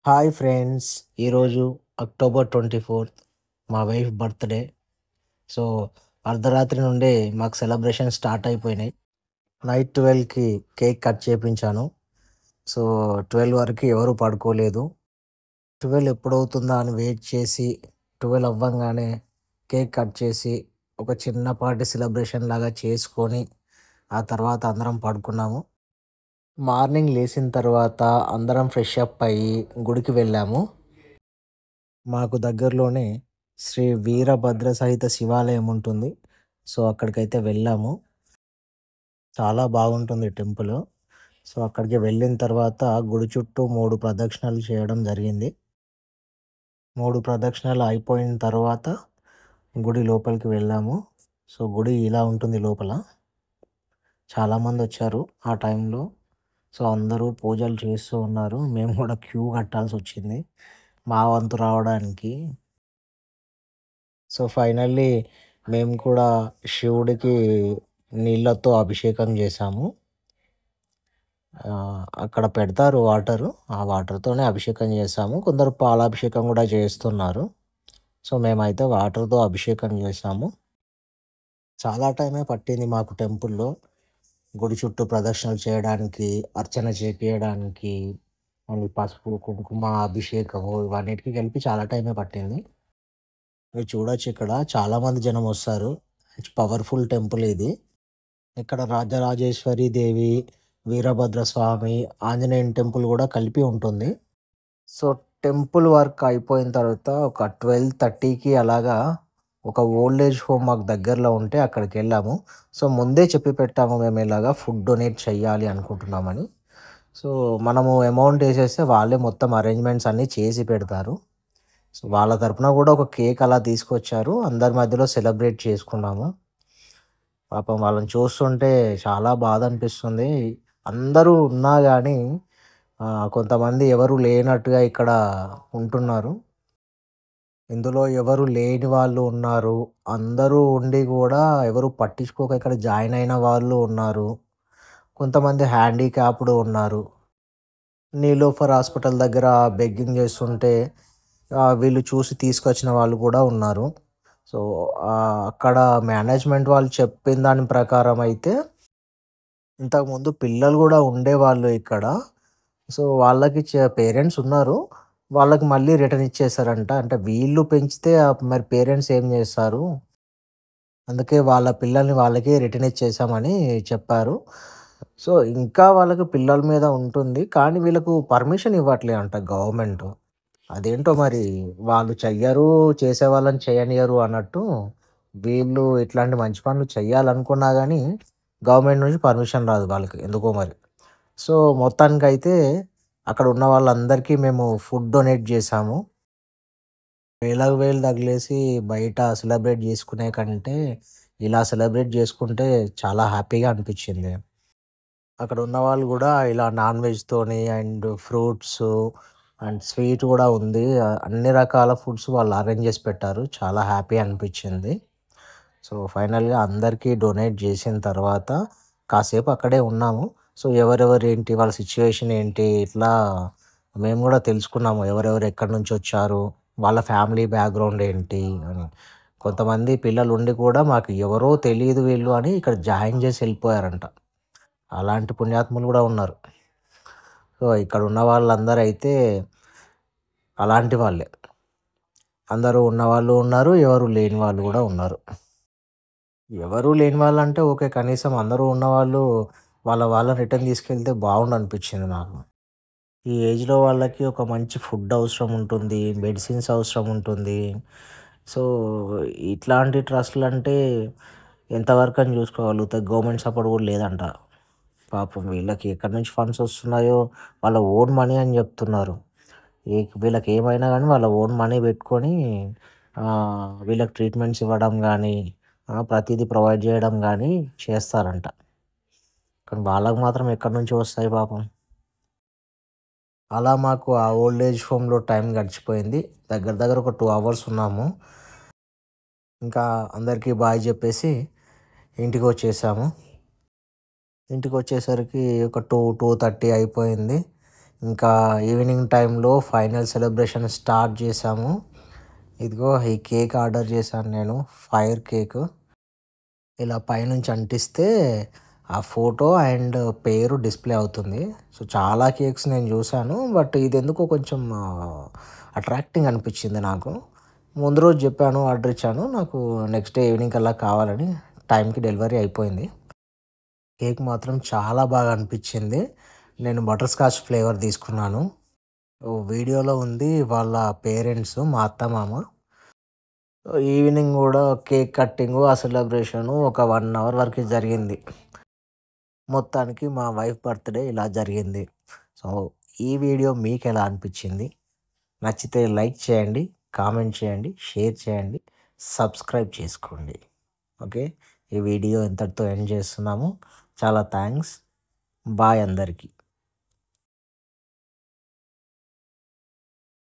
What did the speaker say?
Hi friends. ఈరోజు October 24 మా wife birthday. So, అర్ధరాత్రి నుండే మాకు సెలబ్రేషన్ స్టార్ట్ అయిపోయినాయి. నైట్ 12కి కేక్ కట్ చేపించాను. సో, 12 వరకు ఎవరు పడుకోలేదు. 12 ఎప్పుడవుతుందా అని వెయిట్ చేసి, 12 అవ్వంగానే కేక్ కట్ చేసి, ఒక చిన్నపాటి సెలబ్రేషన్ లాగా చేసుకొని, ఆ తర్వాత అందరం పడుకున్నాము. మార్నింగ్ లేసిన తర్వాత అందరం ఫ్రెష్ అప్ అయ్యి గుడికి వెళ్ళాము. మాకు దగ్గరలోనే శ్రీ వీరభద్ర సహిత శివాలయం ఉంటుంది. సో, అక్కడికైతే వెళ్ళాము. చాలా బాగుంటుంది టెంపులు. సో, అక్కడికి వెళ్ళిన తర్వాత గుడి చుట్టూ 3 ప్రదక్షిణలు చేయడం జరిగింది. 3 ప్రదక్షిణలు అయిపోయిన తర్వాత గుడి లోపలికి వెళ్ళాము. సో, గుడి ఇలా ఉంటుంది లోపల. చాలామందొచ్చారు ఆ టైంలో. సో, అందరూ పూజలు చేస్తూ ఉన్నారు. మేము కూడా క్యూ కట్టాల్సొచ్చింది మా వంతు రావడానికి. సో, ఫైనల్లీ మేము కూడా శివుడికి నీళ్ళతో అభిషేకం చేశాము. అక్కడ పెడతారు వాటరు. ఆ వాటర్‌తోనే అభిషేకం చేశాము. కొందరు పాలాభిషేకం కూడా చేస్తున్నారు. సో, మేమైతే వాటర్‌తో అభిషేకం చేశాము. చాలా టైమే పట్టింది మాకు టెంపుల్‌లో. గుడి చుట్టూ ప్రదక్షిణలు చేయడానికి, అర్చన చేపియడానికి, మళ్ళీ పసుపు, కుంకుమ, అభిషేకము ఇవన్నిటికి కలిపి చాలా టైమే పట్టింది. మీరు చూడొచ్చు ఇక్కడ చాలామంది జనమొస్తారు. పవర్‌ఫుల్ టెంపుల్ ఇది. ఇక్కడ రాజరాజేశ్వరి దేవి, వీరభద్ర స్వామి, ఆంజనేయుని టెంపుల్ గూడా కలిపి ఉంటుంది. సో, టెంపుల్ వర్క్ అయిపోయిన తర్వాత ఒక 12:30కి అలాగా ఒక ఓల్డ్ ఏజ్ హోమ్ మాకు దగ్గరలో ఉంటే అక్కడికెళ్ళాము. సో, ముందే చెప్పి పెట్టాము మేము ఇలాగా ఫుడ్ డొనేట్ చెయ్యాలి అనుకుంటున్నామని. సో, మనము అమౌంట్ ఏసేస్తే వాళ్ళే మొత్తం అరేంజ్‌మెంట్స్ అన్నీ చేసి పెడతారు. సో, వాళ్ళ తరపున గూడా ఒక కేక్ అలా తీసుకొచ్చారు. అందరి మధ్యలో సెలబ్రేట్ చేసుకున్నాము. పాపం వాళ్ళని చూస్తుంటే చాలా బాధనిపిస్తుంది. అందరూ ఉన్నా గానీ కొంతమంది ఎవరు లేనట్టుగా ఇక్కడ ఉంటున్నారు. ఇందులో ఎవరు లేని వాళ్ళు ఉన్నారు. అందరూ ఉండి గూడా ఎవరు పట్టించుకోక ఇక్కడ జాయిన్ అయిన వాళ్ళు ఉన్నారు. కొంతమంది హ్యాండీక్యాప్డ్ ఉన్నారు. నీలోఫర్ హాస్పిటల్ దగ్గర బెగ్గింగ్ చేస్తుంటే వీళ్ళు చూసి తీసుకొచ్చిన వాళ్ళు కూడా ఉన్నారు. సో, అక్కడ మేనేజ్‌మెంట్ వాళ్ళు చెప్పిన దాని ప్రకారం అయితే ఇంతకుముందు పిల్లలు గూడా ఉండేవాళ్ళు ఇక్కడ. సో, వాళ్ళకి పేరెంట్స్ ఉన్నారు. వాళ్ళకి మళ్ళీ రిటర్న్ ఇచ్చేసారంట. అంటే వీళ్ళు పెంచితే మరి పేరెంట్స్ ఏం జేస్తారు? అందుకే వాళ్ళ పిల్లల్ని వాళ్ళకే రిటర్న్ ఇచ్చేసామని చెప్పారు. సో, ఇంకా వాళ్ళకి పిల్లల మీద ఉంటుంది. కానీ వీళ్ళకు పర్మిషన్ ఇవ్వట్లే అంట గవర్నమెంటు. అదేంటో మరి వాళ్ళు చెయ్యరు, చేసేవాళ్ళని చేయనియ్యరు అన్నట్టు, వీళ్ళు ఇట్లాంటి మంచి పనులు చెయ్యాలనుకున్నా గానీ, గవర్నమెంట్ నుంచి పర్మిషన్ రాదు వాళ్ళకి ఎందుకో మరి. సో, మొత్తానికైతే అక్కడ ఉన్న వాళ్ళందరికీ మేము ఫుడ్ డొనేట్ జేశాము. వేలకు వేలు తగిలేసి బయట సెలబ్రేట్ జేసుకునే కంటే, ఇలా సెలబ్రేట్ జేసుకుంటే చాలా హ్యాపీగా అనిపిచ్చింది. అక్కడ ఉన్నవాళ్ళు గూడా ఇలా నాన్ వెజ్‌తోని అండ్ ఫ్రూట్సు అండ్ స్వీట్ గూడా ఉంది. అన్ని రకాల ఫుడ్స్ వాళ్ళు అరేంజ్ జేసి పెట్టారు. చాలా హ్యాపీ అనిపిచ్చింది. సో, ఫైనల్‌గా అందరికీ డొనేట్ జేసిన తర్వాత కాసేపు అక్కడే ఉన్నాము. సో, ఎవరెవరేంటి వాళ్ళ సిట్యుయేషన్ ఏంటి ఇట్లా మేము గూడా తెలుసుకున్నాము. ఎవరెవరు ఎక్కడి నుంచొచ్చారు, వాళ్ళ ఫ్యామిలీ బ్యాక్‌గ్రౌండ్ ఏంటి అని. కొంతమంది పిల్లలుండి కూడా మాకు ఎవరో తెలీదు వీళ్ళు అని ఇక్కడ జాయిన్ జేసి ఎళ్ళిపోయారంట. అలాంటి పుణ్యాత్ములు గూడా ఉన్నారు. సో, ఇక్కడున్న వాళ్ళందరైతే అలాంటి వాళ్ళే. అందరూ ఉన్నవాళ్ళు ఉన్నారు. ఎవరు లేని వాళ్ళు గూడా ఉన్నారు. ఎవరు లేని వాళ్ళంటే ఓకే. కనీసం అందరూ ఉన్నవాళ్ళు వాళ్ళని రిటర్న్ తీసుకెళ్తే బావుండనిపించింది నాకు. ఈ ఏజ్‌లో వాళ్ళకి ఒక మంచి ఫుడ్ అవసరం ఉంటుంది. మెడిసిన్స్ అవసరం ఉంటుంది. సో, ఇట్లాంటి ట్రస్ట్‌లంటే ఎంతవరకని చూసుకోగలుగుతాయి. గవర్నమెంట్ సపోర్ట్ గూడా లేదంట. పాపం వీళ్ళకి ఎక్కడి నుంచి ఫండ్స్ వస్తున్నాయో వాళ్ళ ఓన్ మనీ అని చెప్తున్నారు. వీళ్ళకి ఏమైనా గానీ వాళ్ళ ఓన్ మనీ పెట్టుకొని వీళ్ళకి ట్రీట్మెంట్స్ ఇవ్వడం గానీ, ప్రతీదీ ప్రొవైడ్ చేయడం గానీ చేస్తారంట. కానీ వాళ్ళకి మాత్రం ఎక్కడి నుంచి వస్తాయి పాపం. అలా మాకు ఆ ఓల్డ్ ఏజ్ హోమ్‌లో టైం గడిచిపోయింది. దగ్గర దగ్గర ఒక 2 అవర్స్ ఉన్నాము. ఇంకా అందరికీ బాయ్ జెప్పేసి ఇంటికొచ్చేసాము. ఇంటికొచ్చేసరికి ఒక 2, 2:30 అయిపోయింది. ఇంకా ఈవినింగ్ టైంలో ఫైనల్ సెలబ్రేషన్ స్టార్ట్ చేసాము. ఇదిగో ఈ కేక్ ఆర్డర్ చేశాను నేను, ఫైర్ కేక్. ఇలా పైనుంచి అంటిస్తే ఆ ఫోటో అండ్ పేరు డిస్‌ప్లే అవుతుంది. సో, చాలా కేక్స్ నేను చూసాను. బట్ ఇదెందుకో కొంచెం అట్రాక్టింగ్ అనిపించింది నాకు. ముందు రోజు చెప్పాను, ఆర్డర్ ఇచ్చాను. నాకు నెక్స్ట్ డే ఈవినింగ్ కల్లా కావాలని. టైంకి డెలివరీ అయిపోయింది. కేక్ మాత్రం చాలా బాగా అనిపించింది. నేను బటర్ స్కాచ్ ఫ్లేవర్ తీసుకున్నాను. వీడియోలో ఉంది వాళ్ళ పేరెంట్స్, మా అత్తమామ. ఈవినింగ్ గూడా కేక్ కట్టింగు, ఆ సెలబ్రేషను ఒక 1 అవర్ వరకి జరిగింది. మొత్తానికి మా వైఫ్ బర్త్‌డే ఇలా జరిగింది. సో, ఈ వీడియో మీకెలా అనిపించింది? నచ్చితే లైక్ చేయండి, కామెంట్ చేయండి, షేర్ చేయండి, సబ్స్క్రైబ్ చేసుకోండి. ఓకే. ఈ వీడియో ఇంతటితో ఎండ్ చేస్తున్నాము. చాలా థాంక్స్. బాయ్ అందరికీ.